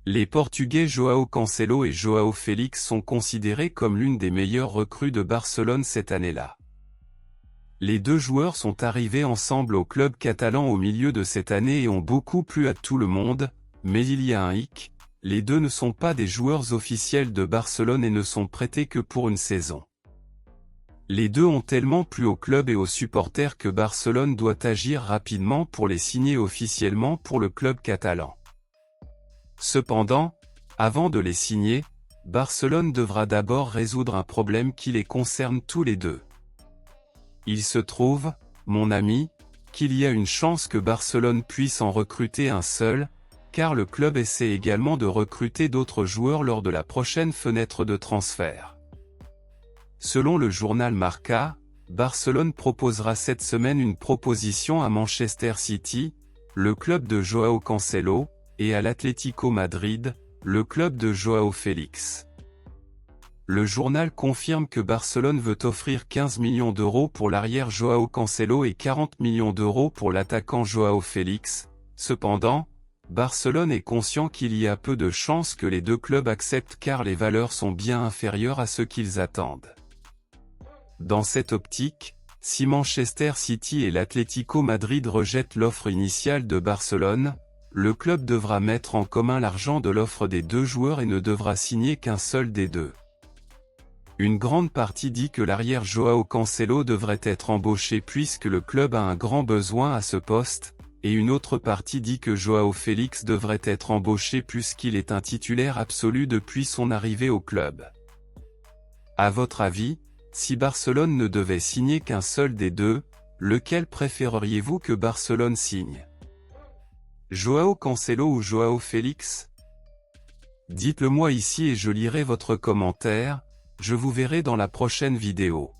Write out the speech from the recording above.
Les Portugais João Cancelo et João Félix sont considérés comme l'une des meilleures recrues de Barcelone cette année-là. Les deux joueurs sont arrivés ensemble au club catalan au milieu de cette année et ont beaucoup plu à tout le monde, mais il y a un hic, les deux ne sont pas des joueurs officiels de Barcelone et ne sont prêtés que pour une saison. Les deux ont tellement plu au club et aux supporters que Barcelone doit agir rapidement pour les signer officiellement pour le club catalan. Cependant, avant de les signer, Barcelone devra d'abord résoudre un problème qui les concerne tous les deux. Il se trouve, mon ami, qu'il y a une chance que Barcelone puisse en recruter un seul, car le club essaie également de recruter d'autres joueurs lors de la prochaine fenêtre de transfert. Selon le journal Marca, Barcelone proposera cette semaine une proposition à Manchester City, le club de João Cancelo, et à l'Atlético Madrid, le club de João Félix. Le journal confirme que Barcelone veut offrir 15 millions d'euros pour l'arrière João Cancelo et 40 millions d'euros pour l'attaquant João Félix. Cependant, Barcelone est conscient qu'il y a peu de chances que les deux clubs acceptent car les valeurs sont bien inférieures à ce qu'ils attendent. Dans cette optique, si Manchester City et l'Atlético Madrid rejettent l'offre initiale de Barcelone, le club devra mettre en commun l'argent de l'offre des deux joueurs et ne devra signer qu'un seul des deux. Une grande partie dit que l'arrière João Cancelo devrait être embauché puisque le club a un grand besoin à ce poste, et une autre partie dit que João Félix devrait être embauché puisqu'il est un titulaire absolu depuis son arrivée au club. À votre avis, si Barcelone ne devait signer qu'un seul des deux, lequel préféreriez-vous que Barcelone signe ? João Cancelo ou João Félix? Dites-le moi ici et je lirai votre commentaire, je vous verrai dans la prochaine vidéo.